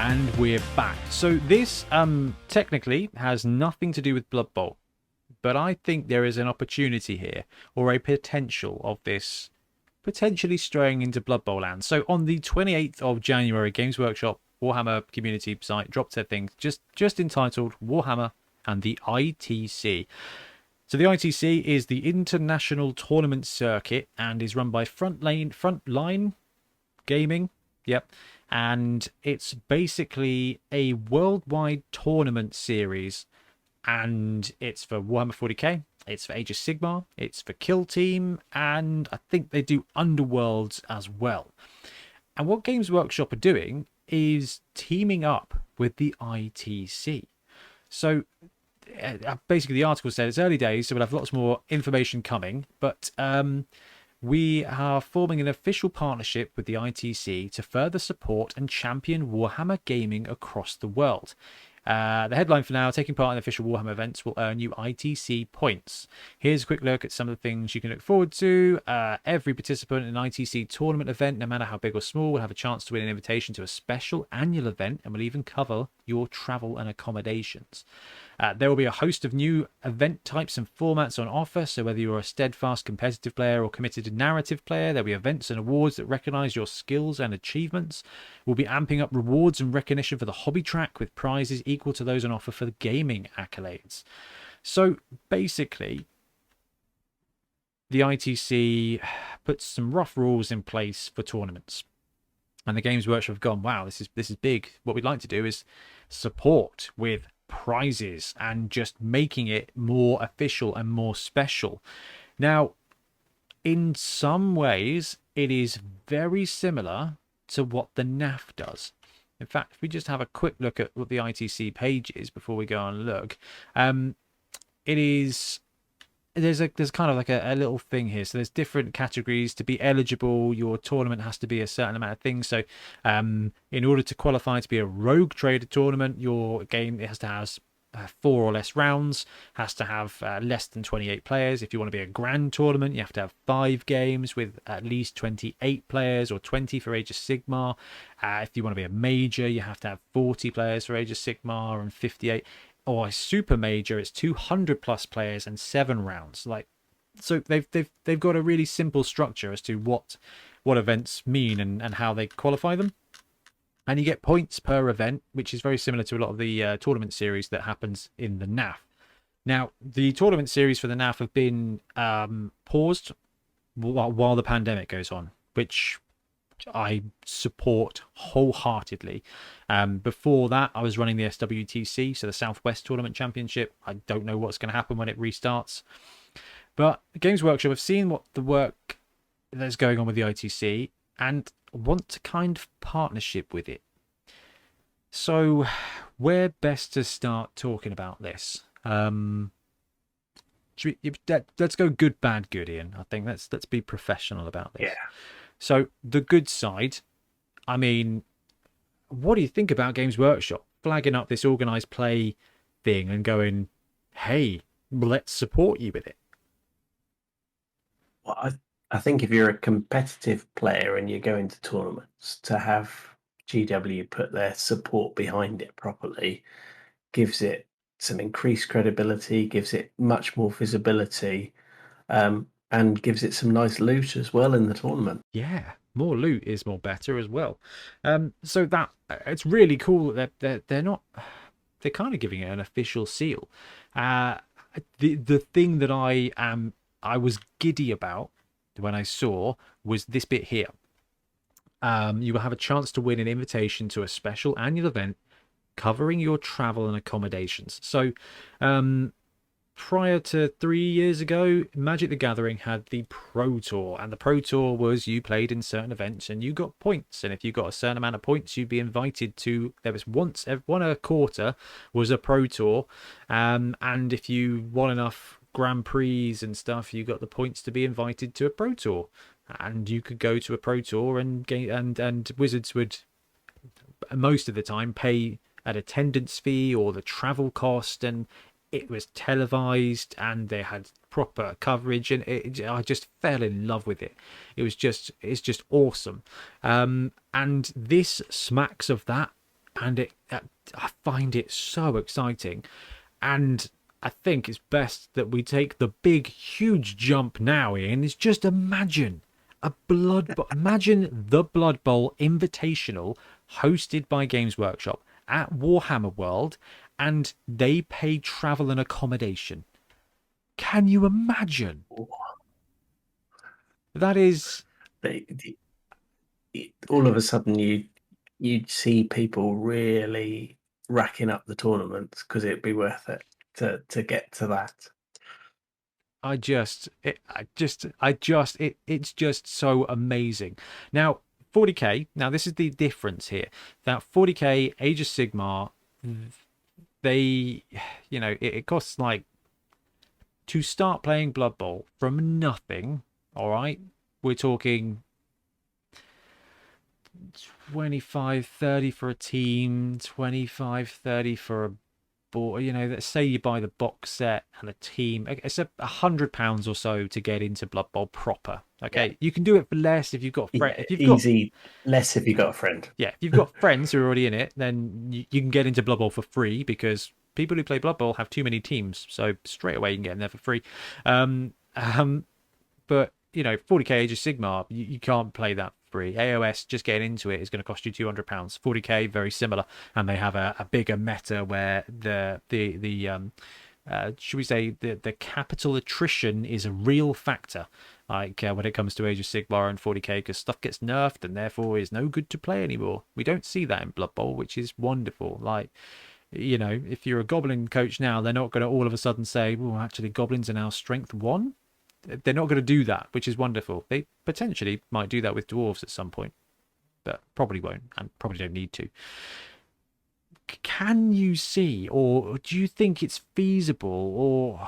And we're back. So this technically has nothing to do with Blood Bowl, but I think there is an opportunity here, or a potential of this potentially straying into Blood Bowl land. So on the 28th of January, Games Workshop Warhammer community site dropped their thing just entitled Warhammer and the ITC. So the ITC is the International Tournament Circuit and is run by Frontline Gaming. Yep. And it's basically a worldwide tournament series, and it's for Warhammer 40k, it's for Age of Sigmar, it's for Kill Team, and I think they do Underworlds as well. And what Games Workshop are doing is teaming up with the ITC. So basically the article said it's early days, so we'll have lots more information coming, but we are forming an official partnership with the ITC to further support and champion Warhammer gaming across the world. The headline for now: taking part in official Warhammer events will earn you ITC points. Here's a quick look at some of the things you can look forward to. Every participant in an ITC tournament event, no matter how big or small, will have a chance to win an invitation to a special annual event, and will even cover your travel and accommodations. There will be a host of new event types and formats on offer, so whether you're a steadfast competitive player or committed narrative player, there'll be events and awards that recognise your skills and achievements. We'll be amping up rewards and recognition for the hobby track with prizes equal to those on offer for the gaming accolades. So basically, the ITC puts some rough rules in place for tournaments. And the Games Workshop have gone, wow, this is big. What we'd like to do is support with prizes and just making it more official and more special. Now, in some ways, it is very similar to what the NAF does. In fact, if we just have a quick look at what the ITC page is before we go and look, it is... There's kind of like a little thing here. So there's different categories. To be eligible, your tournament has to be a certain amount of things. So in order to qualify to be a rogue trader tournament, your game, it has to have 4 or less rounds, has to have less than 28 players. If you want to be a grand tournament, you have to have 5 games with at least 28 players, or 20 for Age of Sigmar. If you want to be a major, you have to have 40 players for Age of Sigmar and 58. Or a super major, it's 200 plus players and 7 rounds. Like, so they've got a really simple structure as to what events mean and how they qualify them. And you get points per event, which is very similar to a lot of the tournament series that happens in the NAF. Now, the tournament series for the NAF have been paused while the pandemic goes on, which I support wholeheartedly. Before that, I was running the SWTC, so the Southwest Tournament Championship. I don't know what's going to happen when it restarts. But Games Workshop have seen what the work that's going on with the ITC and want to kind of partnership with it. So where best to start talking about this? Let's go good, bad, good, Ian. I think let's be professional about this. Yeah. So the good side, I mean, what do you think about Games Workshop flagging up this organised play thing and going, hey, let's support you with it? Well, I think if you're a competitive player and you go into tournaments, to have GW put their support behind it properly gives it some increased credibility, gives it much more visibility, and gives it some nice loot as well in the tournament. Yeah, more loot is more better as well. So that it's really cool that they're not, they're kind of giving it an official seal. The thing that I was giddy about when I saw was this bit here. You will have a chance to win an invitation to a special annual event covering your travel and accommodations. So prior to 3 years ago, Magic the Gathering had the Pro Tour, and the Pro Tour was you played in certain events and you got points, and if you got a certain amount of points, you'd be invited to, there was once one a quarter was a Pro Tour, and if you won enough Grand Prix and stuff, you got the points to be invited to a Pro Tour, and you could go to a Pro Tour and Wizards would most of the time pay an attendance fee or the travel cost, and it was televised and they had proper coverage, and I just fell in love with it. It's just awesome. And this smacks of that and I find it so exciting. And I think it's best that we take the big, huge jump now, Ian. Is just imagine imagine the Blood Bowl Invitational hosted by Games Workshop at Warhammer World, and they pay travel and accommodation. Can you imagine? That is, They, all of a sudden, you'd see people really racking up the tournaments because it'd be worth it to get to that. it's just so amazing. Now, 40k. Now, this is the difference here. That 40k Age of Sigmar, they, it costs like to start playing Blood Bowl from nothing. All right, we're talking 25-30 for a team, 25-30 for a board. Let's say you buy the box set and a team. It's £100 or so to get into Blood Bowl proper. Okay, yeah. You can do it for less if you've got friends. Yeah, easy. Less if you've got a friend. Yeah, if you've got friends who are already in it, then you can get into Blood Bowl for free, because people who play Blood Bowl have too many teams, so straight away you can get in there for free. But 40k Age of Sigmar, you can't play that free. AOS, just getting into it is going to cost you £200. 40k, very similar, and they have a bigger meta where the should we say the capital attrition is a real factor, like when it comes to Age of Sigmar and 40k, because stuff gets nerfed and therefore is no good to play anymore. We don't see that in Blood Bowl, which is wonderful. Like, if you're a Goblin coach now, they're not going to all of a sudden say, well, actually Goblins are now strength 1. They're not going to do that, which is wonderful. They potentially might do that with dwarves at some point, but probably won't, and probably don't need to. Can you see, or do you think it's feasible, or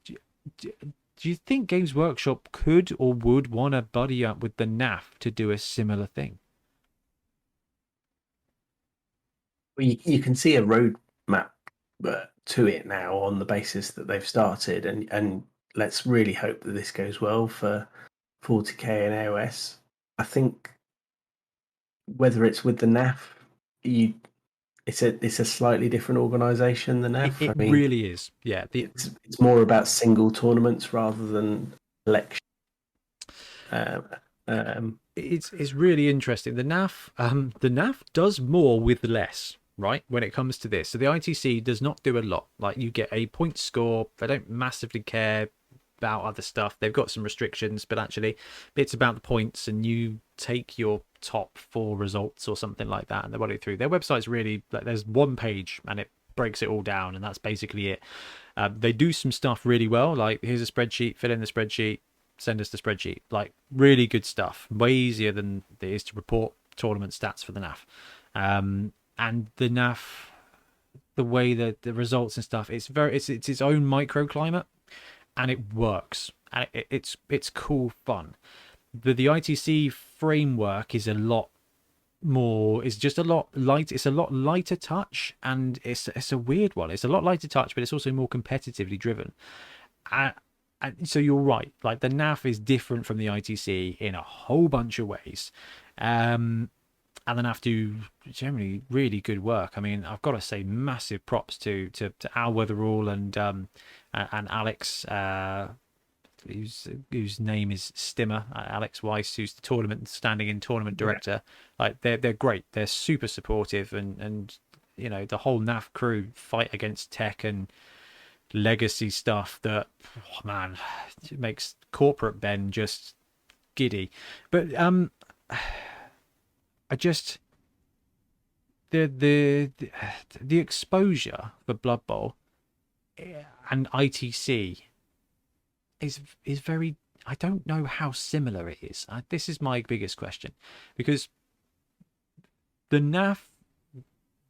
do you think Games Workshop could or would want to buddy up with the NAF to do a similar thing? Well, you can see a roadmap to it now on the basis that they've started, and let's really hope that this goes well for 40k and AOS. I think whether it's with the NAF, it's a slightly different organisation than NAF. It really is. Yeah, it's more about single tournaments rather than election. It's really interesting. The NAF does more with less, right, when it comes to this. So the ITC does not do a lot. Like, you get a point score. They don't massively care about other stuff. They've got some restrictions, but actually it's about the points, and you take your top 4 results or something like that, and they run it through. Their website's really, like, there's one page and it breaks it all down, and that's basically it. They do some stuff really well, like, here's a spreadsheet, fill in the spreadsheet, send us the spreadsheet. Like, really good stuff, way easier than it is to report tournament stats for the NAF. And the NAF, the way that the results and stuff, it's its own microclimate, and it works, and it's cool fun. The ITC framework is a lot more, it's just a lot light, it's a lot lighter touch, and it's a weird one. It's a lot lighter touch, but it's also more competitively driven. And so you're right, like, the NAF is different from the ITC in a whole bunch of ways. And the NAF do generally really good work. I mean, I've got to say massive props to Al Weatherall and Alex, whose name is Stimmer, Alex Weiss, who's the standing in tournament director. Yeah. Like, they're great. They're super supportive, and the whole NAF crew fight against tech and legacy stuff that, oh man, it makes corporate Ben just giddy. But I just, the exposure for Blood Bowl and ITC is very, I don't know how similar it is. This is my biggest question, because the NAF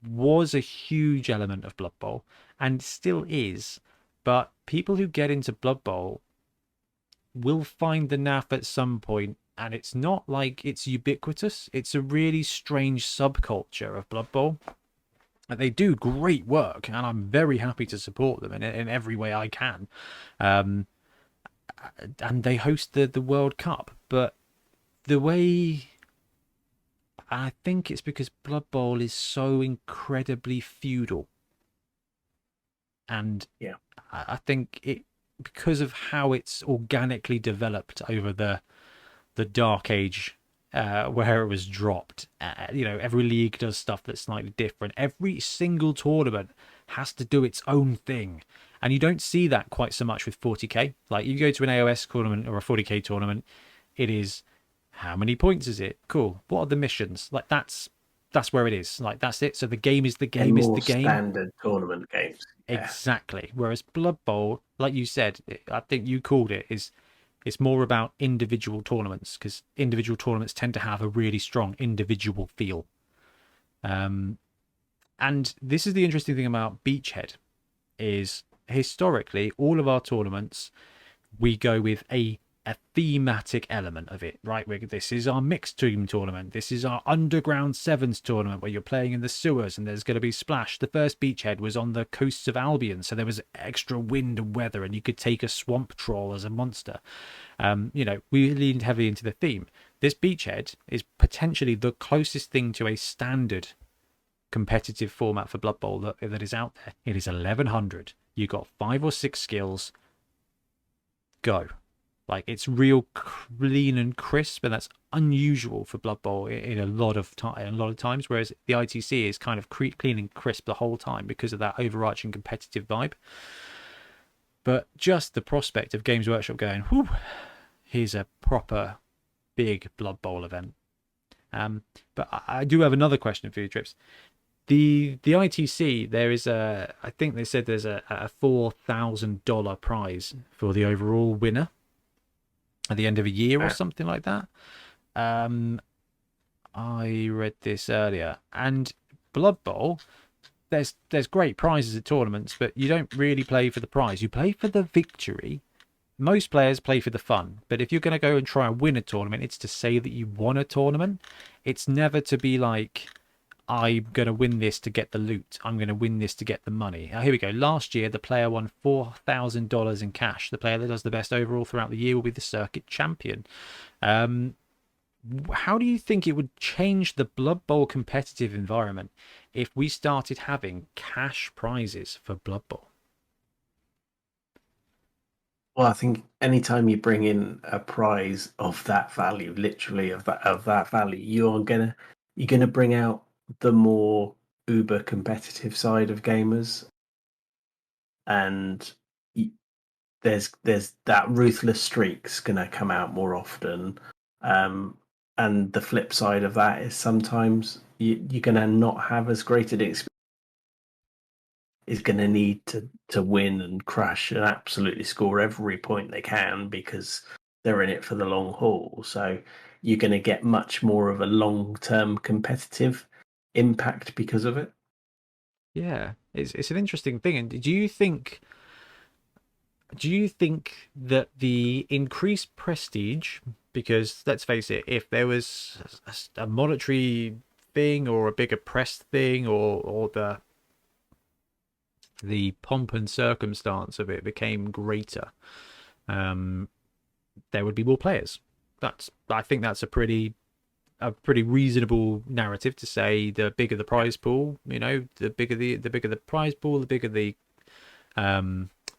was a huge element of Blood Bowl and still is, but people who get into Blood Bowl will find the NAF at some point, and it's not like it's ubiquitous. It's a really strange subculture of Blood Bowl. They do great work, and I'm very happy to support them in every way I can. And they host the World Cup, but the way I think it's because Blood Bowl is so incredibly feudal, and Yeah. I think it, because of how it's organically developed over the dark age, where it was dropped. Every league does stuff that's slightly different. Every single tournament has to do its own thing, and you don't see that quite so much with 40k. Like, you go to an AOS tournament or a 40k tournament, it is, how many points is it? Cool. What are the missions? Like, that's where it is. Like, that's it. So the game is the And game is the more game. standard tournament games. Yeah. Exactly. Whereas Blood Bowl, like you said, I think you called it, is it's more about individual tournaments, because individual tournaments tend to have a really strong individual feel. Um, and this is the interesting thing about Beachhead, is historically all of our tournaments, we go with a thematic element of it, right? This is our mixed team tournament. This is our underground sevens tournament where you're playing in the sewers and there's going to be splash. The first Beachhead was on the coasts of Albion, so there was extra wind and weather, and you could take a swamp troll as a monster. We leaned heavily into the theme. This Beachhead is potentially the closest thing to a standard competitive format for Blood Bowl that is out there. It is 1100. You got 5 or 6 skills. Go. Like, it's real clean and crisp, and that's unusual for Blood Bowl in a lot of times. Whereas the ITC is kind of clean and crisp the whole time because of that overarching competitive vibe. But just the prospect of Games Workshop going, whew, here's a proper big Blood Bowl event. But I do have another question for you, Trips. The ITC, there is I think they said there's a $4,000 prize for the overall winner at the end of a year or something like that. I read this earlier, and Blood Bowl, there's great prizes at tournaments, but you don't really play for the prize. You play for the victory. Most players play for the fun, but if you're going to go and try and win a tournament, it's to say that you won a tournament. It's never to be like, I'm going to win this to get the loot. I'm going to win this to get the money. Here we go. Last year, the player won $4,000 in cash. The player that does the best overall throughout the year will be the circuit champion. How do you think it would change the Blood Bowl competitive environment if we started having cash prizes for Blood Bowl? Well, I think anytime you bring in a prize of that value, literally of that value, you're gonna bring out the more uber competitive side of gamers, and there's that ruthless streak's gonna come out more often. And the flip side of that is sometimes you're gonna not have as great an experience. Is going to need to win and crush and absolutely score every point they can because they're in it for the long haul. So you're going to get much more of a long-term competitive impact because of it. Yeah, it's an interesting thing. And do you think that the increased prestige, because let's face it, if there was a monetary thing or a bigger press thing, or the pomp and circumstance of it became greater, there would be more players. I think that's a pretty reasonable narrative to say. The bigger the prize pool, the bigger the prize pool, the bigger the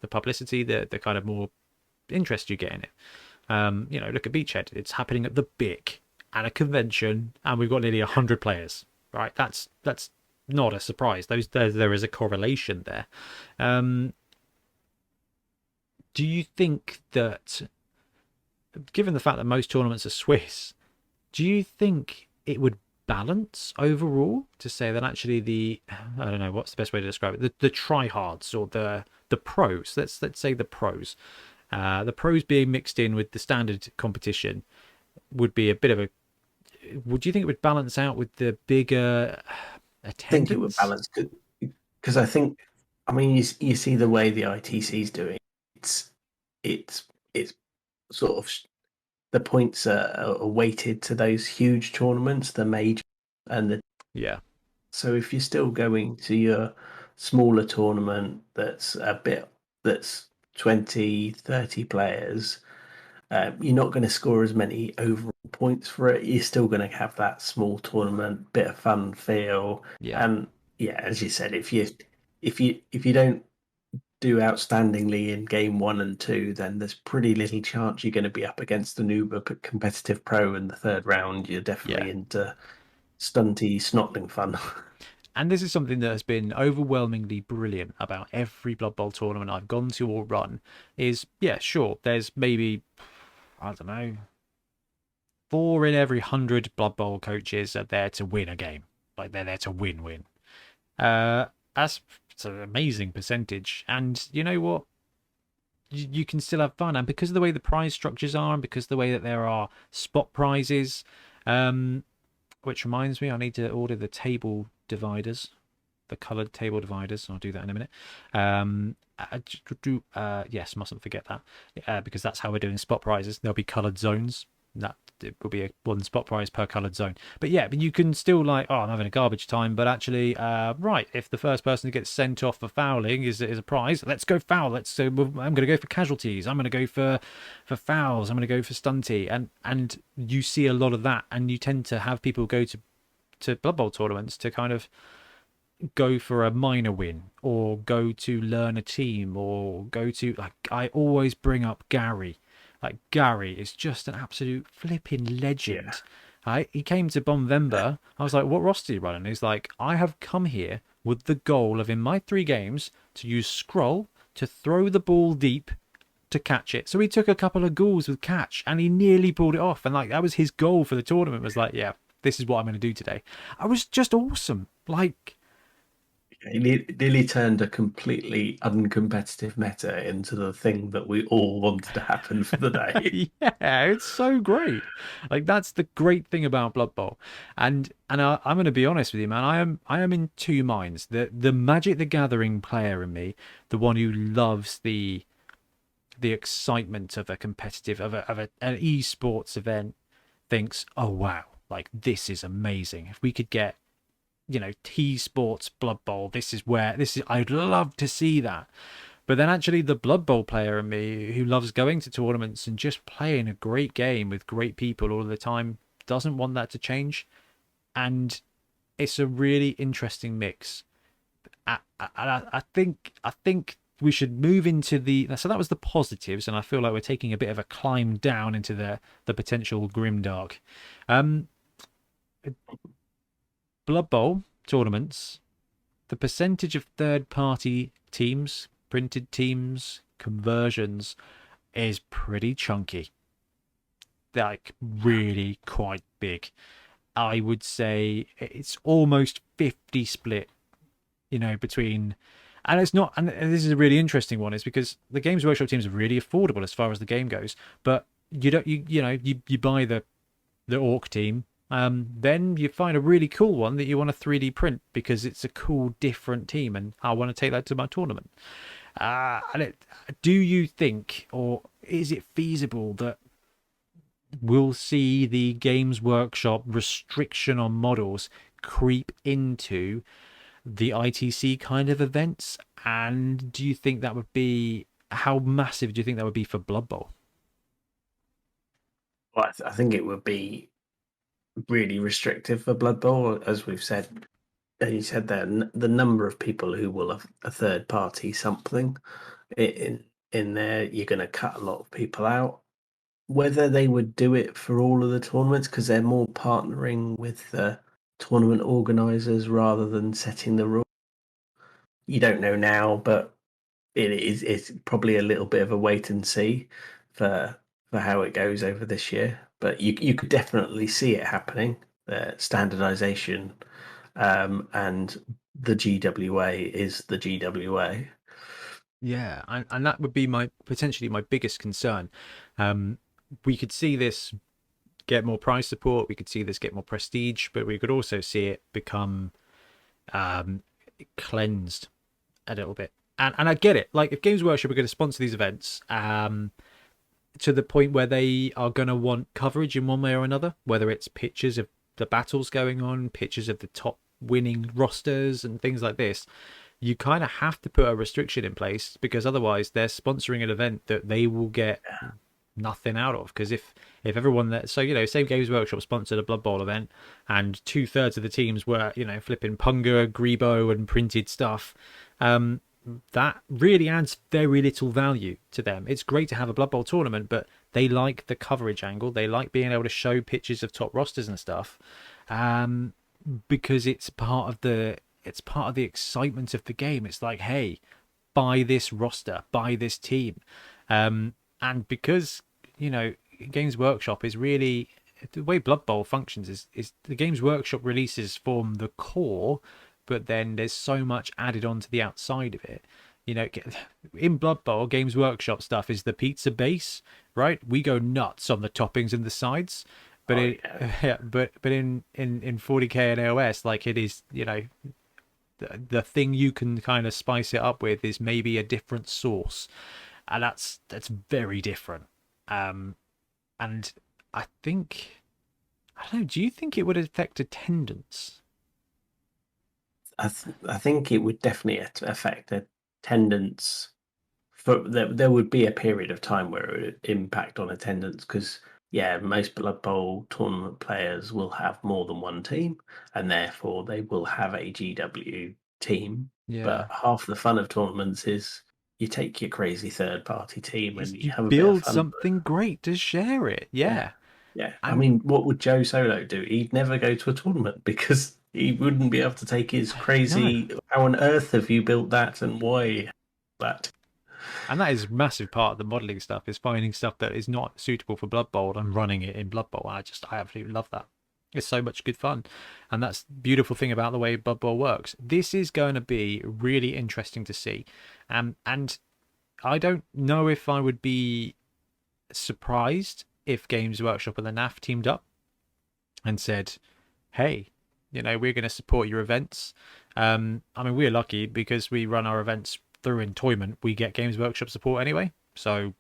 publicity, the kind of more interest you get in it. Look at Beachhead. It's happening at the BIC at a convention, and we've got nearly 100 players. Right? That's not a surprise. There is a correlation there. Do you think that, given the fact that most tournaments are Swiss, do you think it would balance overall to say that actually I don't know what's the best way to describe it, the tryhards or the pros, let's say the pros being mixed in with the standard competition would be a bit of a, would you think it would balance out with the bigger attendance? I think it would balance because I mean you see the way the ITC is doing. It's sort of the points are weighted to those huge tournaments, the major and the. Yeah. So if you're still going to your smaller tournament that's 20, 30 players, you're not going to score as many overall points for it, you're still going to have that small tournament, bit of fun feel. Yeah. And yeah, as you said, if you don't do outstandingly in game 1 and 2, then there's pretty little chance you're going to be up against an uber competitive pro in the third round. You're Yeah. definitely into stunty, snotling fun. And this is something that has been overwhelmingly brilliant about every Blood Bowl tournament I've gone to or run is, yeah, sure, there's maybe, I don't know, 4 in every 100 Blood Bowl coaches are there to win a game. Like, they're there to win. Uh, that's it's an amazing percentage. And you know what? You can still have fun. And because of the way the prize structures are, and because of the way that there are spot prizes, which reminds me, I need to order the table dividers, the coloured table dividers. I'll do that in a minute. Yes, mustn't forget that, because that's how we're doing spot prizes. There'll be coloured zones. That it will be one spot prize per coloured zone. But yeah, but you can still like, oh, I'm having a garbage time, but actually, right, if the first person who gets sent off for fouling is a prize, let's go foul. I'm going to go for casualties. I'm going to go for fouls. I'm going to go for stunty, and you see a lot of that, and you tend to have people go to Blood Bowl tournaments to kind of go for a minor win or go to learn a team or go to, like, I always bring up Gary. Like, Gary is just an absolute flipping Yeah. legend. He came to Bonvember. I was like, what roster are you running? He's like, I have come here with the goal of, in my 3 games, to use scroll to throw the ball deep to catch it. So he took a couple of goals with catch and he nearly pulled it off. And like, that was his goal for the tournament, was like, yeah, this is what I'm going to do today. I was just awesome. Like, He nearly turned a completely uncompetitive meta into the thing that we all wanted to happen for the day. yeah, it's so great. Like, that's the great thing about Blood Bowl. I'm going to be honest with you, man. I am in 2 minds. The Magic the Gathering player in me, the one who loves the excitement of a competitive an esports event, thinks, oh wow, like, this is amazing. If we could get, T Sports Blood Bowl, I'd love to see that. But then actually the Blood Bowl player in me, who loves going to tournaments and just playing a great game with great people all the time, doesn't want that to change. And it's a really interesting mix. I think we should move into so that was the positives, and I feel like we're taking a bit of a climb down into the potential grimdark. Um, Blood Bowl tournaments, the percentage of third-party teams, printed teams, conversions is pretty chunky. Like, really quite big. I would say it's almost 50 split, between. And it's not, and this is a really interesting one, is because the Games Workshop teams are really affordable as far as the game goes, but you don't, you buy the Orc team, then you find a really cool one that you want to 3D print because it's a cool, different team, and I want to take that to my tournament. Do you think, or is it feasible that we'll see the Games Workshop restriction on models creep into the ITC kind of events? And do you think that would be, how massive do you think that would be for Blood Bowl? Well, I think it would be really restrictive for Blood Bowl, as we've said. You said there, the number of people who will have a third party something in there, you're going to cut a lot of people out. Whether they would do it for all of the tournaments, because they're more partnering with the tournament organisers rather than setting the rules. You don't know now, but it's probably a little bit of a wait and see for how it goes over this year. But you could definitely see it happening. Standardization, and the GWA is the GWA. Yeah, and that would be potentially my biggest concern. We could see this get more prize support, we could see this get more prestige, but we could also see it become um, cleansed a little bit. And I get it. Like, if Games Workshop are going to sponsor these events, to the point where they are going to want coverage in one way or another, whether it's pictures of the battles going on, pictures of the top winning rosters and things like this, you kind of have to put a restriction in place, because otherwise they're sponsoring an event that they will get nothing out of. Because if everyone that, so, you know, same Games Workshop sponsored a Blood Bowl event, and 2/3 of the teams were, you know, flipping Punga, Grebo, and printed stuff, that really adds very little value to them. It's great to have a Blood Bowl tournament, but they like the coverage angle. They like being able to show pictures of top rosters and stuff, because it's part of the excitement of the game. It's like, hey, buy this roster, buy this team, and because, you know, Games Workshop is really, the way Blood Bowl functions is the Games Workshop releases form the core, but then there's so much added on to the outside of it. You know, in Blood Bowl, Games Workshop stuff is the pizza base, right? We go nuts on the toppings and the sides, but Oh it, yeah. yeah, but in 40k and AOS, like, it is, you know, the thing you can kind of spice it up with is maybe a different sauce, and that's very different. And I think, I don't know. Do you think it would affect attendance? I think it would definitely affect attendance. For there would be a period of time where it would impact on attendance because yeah, most Blood Bowl tournament players will have more than one team, and therefore they will have a GW team. Yeah, But half the fun of tournaments is you take your crazy third party team and is you you have a bit of build fun. something great to share it. Yeah, Yeah, yeah. I and mean, what would Joe Solo do? He'd never go to a tournament because he wouldn't be able to take his no, crazy. How on earth have you built that, and why that? and that is a massive part of the modeling stuff, is finding stuff that is not suitable for Blood Bowl and running it in Blood Bowl. I absolutely love that. It's so much good fun, and that's the beautiful thing about the way Blood Bowl works. This is going to be really interesting to see, and I don't know if I would be surprised if Games Workshop and the NAF teamed up and said, "Hey, you know, we're going to support your events." I mean, we're lucky because we run our events through Entoyment. We get Games Workshop support anyway, so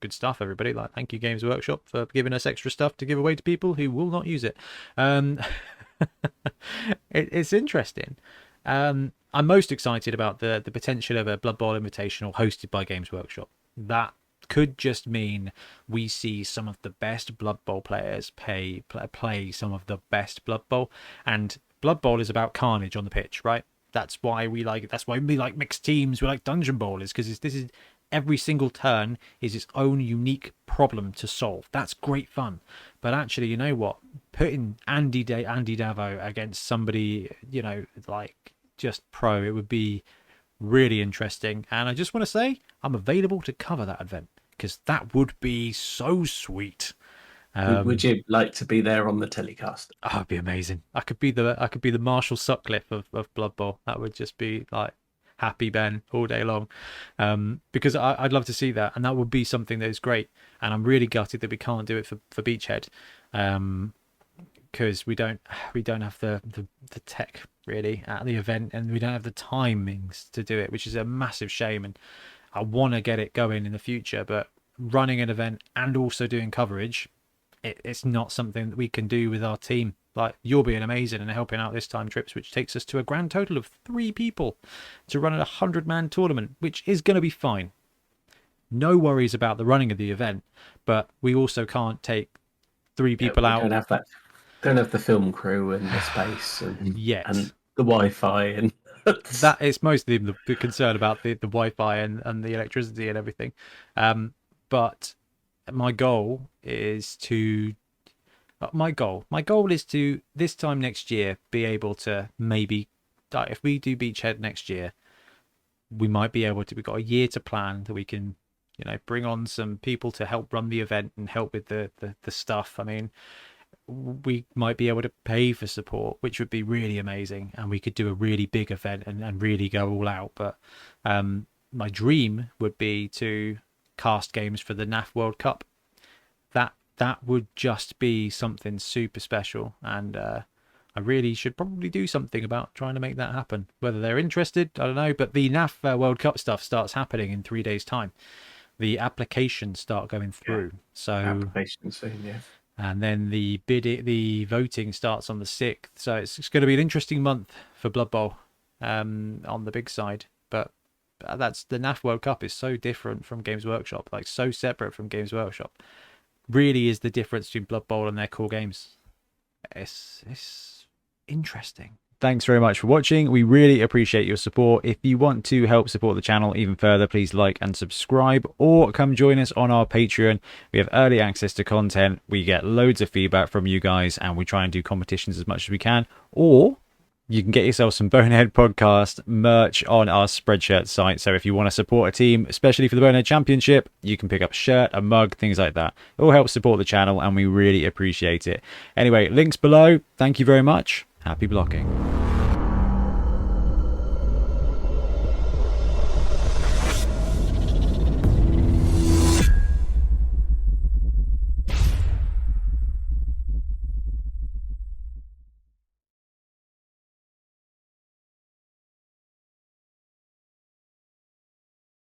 good stuff, everybody. Like, thank you, Games Workshop, for giving us extra stuff to give away to people who will not use it. Um, it's interesting. I'm most excited about the potential of a Blood Bowl Invitational hosted by Games Workshop. That could just mean we see some of the best Blood Bowl players play some of the best Blood Bowl, and Blood Bowl is about carnage on the pitch, right? That's why we like mixed teams. We like Dungeon Bowlers, because this is every single turn is its own unique problem to solve. That's great fun. But actually, you know what? Putting Andy Davo against somebody, you know, like just pro, it would be really interesting. And I just want to say I'm available to cover that event, because that would be so sweet. Would you like to be there on the telecast? Oh, it'd be amazing. I could be the Marshall Sutcliffe of Blood Bowl. That would just be like happy Ben all day long. Because I'd love to see that, and that would be something that is great. And I'm really gutted that we can't do it for Beachhead, because we don't have the tech really at the event, and we don't have the timings to do it, which is a massive shame. And I want to get it going in the future, but running an event and also doing coverage, it's not something that we can do with our team. Like, you're being amazing and helping out this time, Trips, which takes us to a grand total of 3 people to run a 100-man tournament, which is going to be fine. No worries about the running of the event, but we also can't take 3 Yeah, people we out don't have that. Don't have the film crew and the space and yet. the Wi-Fi and That is mostly the concern about the Wi-Fi and the electricity and everything. But my goal is to my goal is to, this time next year, be able to maybe, if we do Beachhead next year, we might be able to, we've got a year to plan, that we can, you know, bring on some people to help run the event and help with the stuff. I mean, we might be able to pay for support, which would be really amazing, and we could do a really big event and really go all out. But my dream would be to cast games for the NAF World Cup. That would just be something super special, and I really should probably do something about trying to make that happen. Whether they're interested, I don't know. But the NAF World Cup stuff starts happening in 3 days' time. The applications start going yeah, through, so, application soon. Yeah, and then the voting starts on the 6th. So it's going to be an interesting month for Blood Bowl, on the big side. But that's the NAF World Cup is so different from Games Workshop, like so separate from Games Workshop. Really is the difference between Blood Bowl and their core games. It's interesting. Thanks very much for watching. We really appreciate your support. If you want to help support the channel even further, please like and subscribe, or come join us on our Patreon. We have early access to content. We get loads of feedback from you guys, and we try and do competitions as much as we can. Or you can get yourself some Bonehead podcast merch on our Spreadshirt site. So if you want to support a team, especially for the Bonehead Championship, you can pick up a shirt, a mug, things like that. It all helps support the channel, and we really appreciate it. Anyway, links below. Thank you very much. Happy blocking.